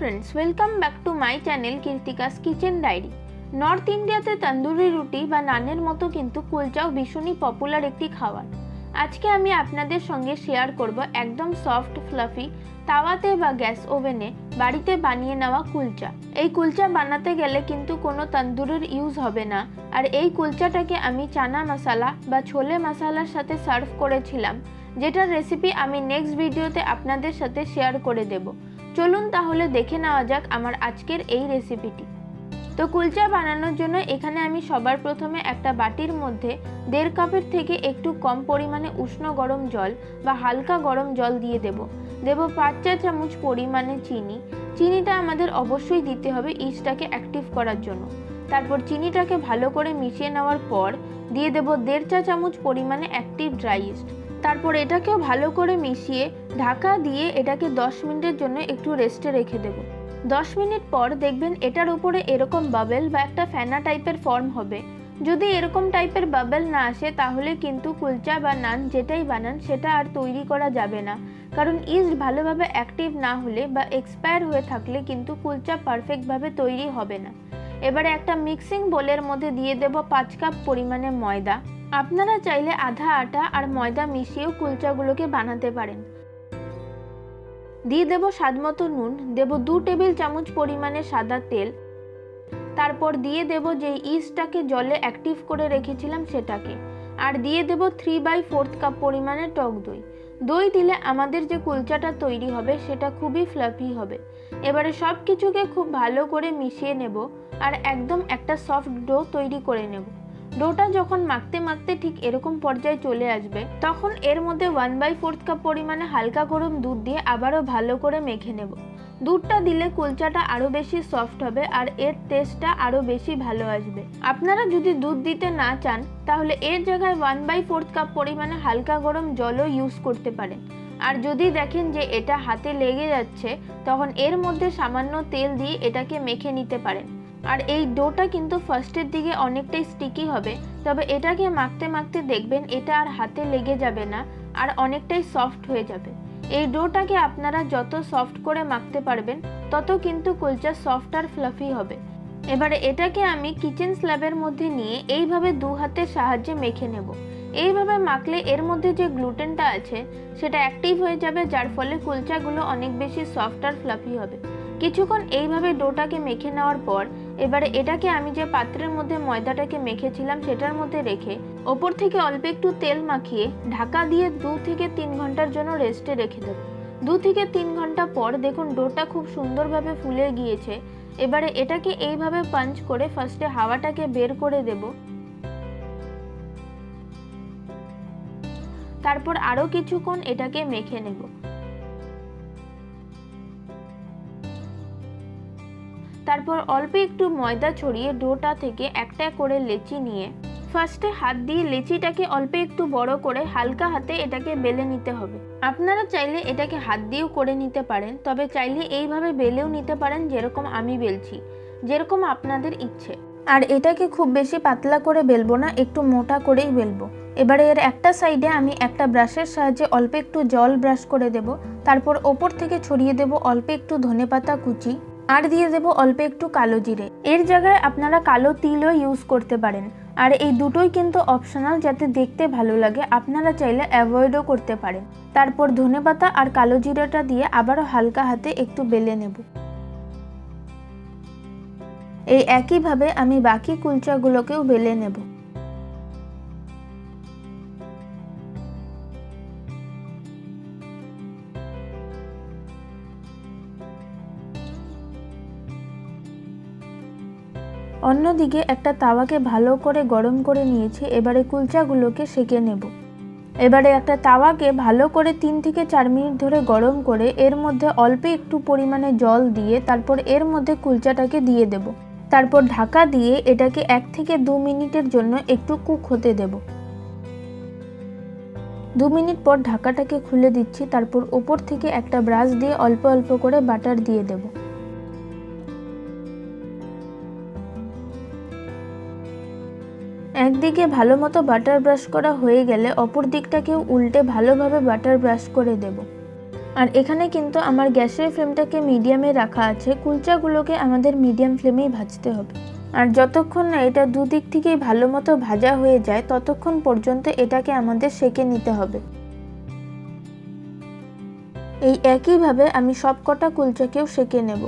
Friends, welcome back to my channel Kirtika's kitchen diary. North इंडियाते तंदूरी रुटी बा नानेर मतो किन्तु कुलचाओ भीषणই पपुलार एकटी खाবার। আজকে আমি আপনাদের সঙ্গে শেয়ার করব একদম সফট ফ্লাফি তাওয়াতে বা গ্যাস ওভেনে বাড়িতে বানিয়ে নেওয়া কুলচা। এই কুলচা বানাতে গেলে কিন্তু কোনো তন্দুরের ইউজ হবে না। আর এই কুলচাটাকে আমি চানা মশলা বা ছোলে মশলার সাথে সার্ভ করেছিলাম, যেটার রেসিপি আমি নেক্সট ভিডিওতে আপনাদের সাথে শেয়ার করে দেব। চলুন তাহলে দেখে নেওয়া যাক আমার আজকের এই রেসিপিটি। তো কুলচা বানানোর জন্য এখানে আমি সবার প্রথমে একটা বাটির মধ্যে 1.5 কাপের থেকে একটু কম পরিমাণে উষ্ণ গরম জল বা হালকা গরম জল দিয়ে দেব 5 চা চামচ পরিমাণে চিনিটা আমাদের অবশ্যই দিতে হবে ইস্টটাকে অ্যাক্টিভ করার জন্য। তারপর চিনিটাকে ভালো করে মিশিয়ে নেওয়ার পর দিয়ে দেব 1.5 চা চামচ পরিমাণে অ্যাক্টিভ ড্রাই ইস্ট। তারপর এটাকেও ভালো করে মিশিয়ে ঢাকা দিয়ে এটাকে 10 মিনিটের জন্য একটু রেস্টে রেখে দেব। 10 মিনিট পর দেখবেন এটার উপরে এরকম বাবেল বা একটা ফেনা টাইপের ফর্ম হবে। যদি এরকম টাইপের বাবেল না আসে তাহলে কিন্তু কুলচা বা নান যেটাই বানান সেটা আর তৈরি করা যাবে না, কারণ ইস্ট ভালোভাবে অ্যাক্টিভ না হলে বা এক্সপায়ার হয়ে থাকলে কিন্তু কুলচা পারফেক্টভাবে তৈরি হবে না। এবারে একটা মিক্সিং বোলের মধ্যে দিয়ে দেব 5 কাপ পরিমাণে ময়দা। আপনারা চাইলে আধা আটা আর ময়দা মিশিয়েও কুলচাগুলোকে বানাতে পারেন। দিয়ে দেব স্বাদমতো নুন, দেব 2 টেবিল চামচ পরিমাণে সাদা তেল, তারপর দিয়ে দেব যে ইস্টটাকে জলে অ্যাক্টিভ করে রেখেছিলাম সেটাকে, আর দিয়ে দেব 3/4 কাপ পরিমাণে টক দই। দই দিলে আমাদের যে কুলচাটা তৈরি হবে সেটা খুবই ফ্লাফি হবে। এবারে সব কিছুকে খুব ভালো করে মিশিয়ে নেব আর একদম একটা সফট ডো তৈরি করে নেব। ডোটা যখন মাখতে মাখতে ঠিক এরকম পর্যায়ে চলে আসবে তখন এর মধ্যে 1/4 কাপ পরিমাণে হালকা গরম দুধ দিয়ে আবারও ভালো করে মেখে নেব। দুধটা দিলে কুলচাটা আরও বেশি সফট হবে আর এর টেস্টটা আরও বেশি ভালো আসবে। আপনারা যদি দুধ দিতে না চান তাহলে এর জায়গায় 1/4 কাপ পরিমাণে হালকা গরম জলও ইউজ করতে পারেন। আর যদি দেখেন যে এটা হাতে লেগে যাচ্ছে তখন এর মধ্যে সামান্য তেল দিয়ে এটাকে মেখে নিতে পারেন। আর এই ডোটা কিন্তু ফার্স্টের দিকে অনেকটাই স্টিকি হবে, তবে এটাকে মাখতে মাখতে দেখবেন এটা আর হাতে লেগে যাবে না আর অনেকটাই সফট হয়ে যাবে। এই ডোটাকে আপনারা যত সফট করে মাখতে পারবেন তত কিন্তু কুলচা সফট আর ফ্লাফি হবে। এবারে এটাকে আমি কিচেন স্ল্যাবের মধ্যে নিয়ে এইভাবে 2 হাতের সাহায্যে মেখে নেব। এইভাবে মাখলে এর মধ্যে যে গ্লুটেনটা আছে সেটা অ্যাক্টিভ হয়ে যাবে, যার ফলে কুলচাগুলো অনেক বেশি সফট আর ফ্লাফি হবে। কিছুক্ষণ এইভাবে ডোটাকে মেখে নেওয়ার পর এবারে এটাকে আমি যে পাত্রের মধ্যে ময়দাটাকে মেখেছিলাম সেটার মধ্যে রেখে ওপর থেকে অল্প একটু তেল মাখিয়ে ঢাকা দিয়ে 2 থেকে 3 ঘন্টার জন্য রেস্টে রেখে দেব। 2 থেকে 3 ঘন্টা পর দেখুন ডোটা খুব সুন্দরভাবে ফুলে গিয়েছে। এবারে এটাকে এইভাবে পাঞ্চ করে ফার্স্টে হাওয়াটাকে বের করে দেব, তারপর আরও কিছুক্ষণ এটাকে মেখে নেব। তারপর অল্প একটু ময়দা ছড়িয়ে ডোটা থেকে একটা করে লেচি নিয়ে ফার্স্টে হাত দিয়ে লেচিটাকে অল্প একটু বড় করে হালকা হাতে এটাকে বেলে নিতে হবে। আপনারা চাইলে এটাকে হাত দিয়েও করে নিতে পারেন, তবে চাইলে এইভাবে বেলেও নিতে পারেন যেরকম আমি বেলছি, যেরকম আপনাদের ইচ্ছে। আর এটাকে খুব বেশি পাতলা করে বেলবো না, একটু মোটা করেই বেলবো। এবারে এর একটা সাইডে আমি একটা ব্রাশের সাহায্যে অল্প একটু জল ব্রাশ করে দেব, তারপর ওপর থেকে ছড়িয়ে দেব অল্প একটু ধনেপাতা কুচি আর দিয়ে দেব অল্প একটু কালো জিরে। এর জায়গায় আপনারা কালো তিলও ইউজ করতে পারেন। আর এই দুটোই কিন্তু অপশনাল, যাতে দেখতে ভালো লাগে, আপনারা চাইলে অ্যাভয়েডও করতে পারেন। তারপর ধনেপাতা আর কালো জিরাটা দিয়ে আবারও হালকা হাতে একটু বেলে নেব। এই একইভাবে আমি বাকি কুলচাগুলোকেও বেলে নেব। অন্যদিকে একটা তাওয়াকে ভালো করে গরম করে নিয়েছি। এবারে কুলচাগুলোকে সেঁকে নেব। এবারে একটা তাওয়াকে ভালো করে 3 থেকে 4 মিনিট ধরে গরম করে এর মধ্যে অল্প একটু পরিমাণে জল দিয়ে তারপর এর মধ্যে কুলচাটাকে দিয়ে দেব। তারপর ঢাকা দিয়ে এটাকে 1 থেকে 2 মিনিটের জন্য একটু কুক হতে দেব। 2 মিনিট পর ঢাকাটাকে খুলে দিচ্ছি, তারপর ওপর থেকে একটা ব্রাশ দিয়ে অল্প অল্প করে বাটার দিয়ে দেব। একদিকে ভালো মতো বাটার ব্রাশ করা হয়ে গেলে অপর দিকটাকেও উল্টে ভালোভাবে বাটার ব্রাশ করে দেব। আর এখানে কিন্তু আমার গ্যাসের ফ্লেমটাকে মিডিয়ামে রাখা আছে। কুলচাগুলোকে আমাদের মিডিয়াম ফ্লেমেই ভাজতে হবে। আর যতক্ষণ না এটা দুদিক থেকেই ভালো মতো ভাজা হয়ে যায় ততক্ষণ পর্যন্ত এটাকে আমাদের সেঁকে নিতে হবে। এই একইভাবে আমি সবকটা কুলচাকেও সেঁকে নেব।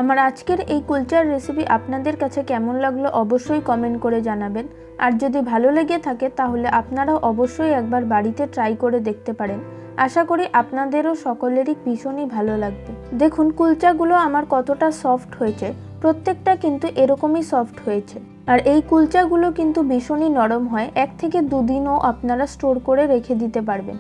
আমার আজকের এই কুলচার রেসিপি আপনাদের কাছে কেমন লাগলো অবশ্যই কমেন্ট করে জানাবেন। আর যদি ভালো লেগে থাকে তাহলে আপনারাও অবশ্যই একবার বাড়িতে ট্রাই করে দেখতে পারেন। আশা করি আপনাদেরও সকলেরই ভীষণই ভালো লাগবে। দেখুন কুলচাগুলো আমার কতটা সফট হয়েছে, প্রত্যেকটা কিন্তু এরকমই সফট হয়েছে। আর এই কুলচাগুলো কিন্তু ভীষণই নরম হয়, 1 থেকে 2 দিনও আপনারা স্টোর করে রেখে দিতে পারবেন।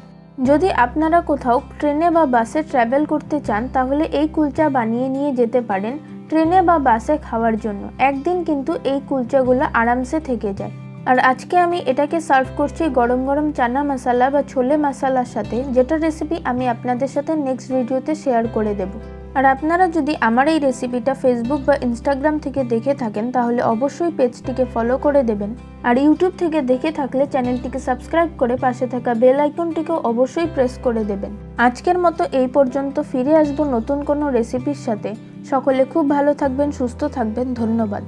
যদি আপনারা কোথাও ট্রেনে বা বাসে ট্রাভেল করতে চান তাহলে এই কুলচা বানিয়ে নিয়ে যেতে পারেন ট্রেনে বা বাসে খাওয়ার জন্য। একদিন কিন্তু এই কুলচাগুলো আরামসে থেকে যায়। আর আজকে আমি এটাকে সার্ভ করছি গরম গরম চানা মশলা বা ছোলে মশলার সাথে, যেটা রেসিপি আমি আপনাদের সাথে নেক্সট ভিডিওতে শেয়ার করে দেব। আর আপনারা যদি আমার এই রেসিপিটা ফেসবুক বা ইনস্টাগ্রাম থেকে দেখে থাকেন তাহলে অবশ্যই পেজটিকে ফলো করে দেবেন। আর ইউটিউব থেকে দেখে থাকলে চ্যানেলটিকে সাবস্ক্রাইব করে পাশে থাকা বেল আইকনটিকেও অবশ্যই প্রেস করে দেবেন। আজকের মতো এই পর্যন্ত, ফিরে আসবো নতুন কোনো রেসিপির সাথে। সকলে খুব ভালো থাকবেন, সুস্থ থাকবেন। ধন্যবাদ।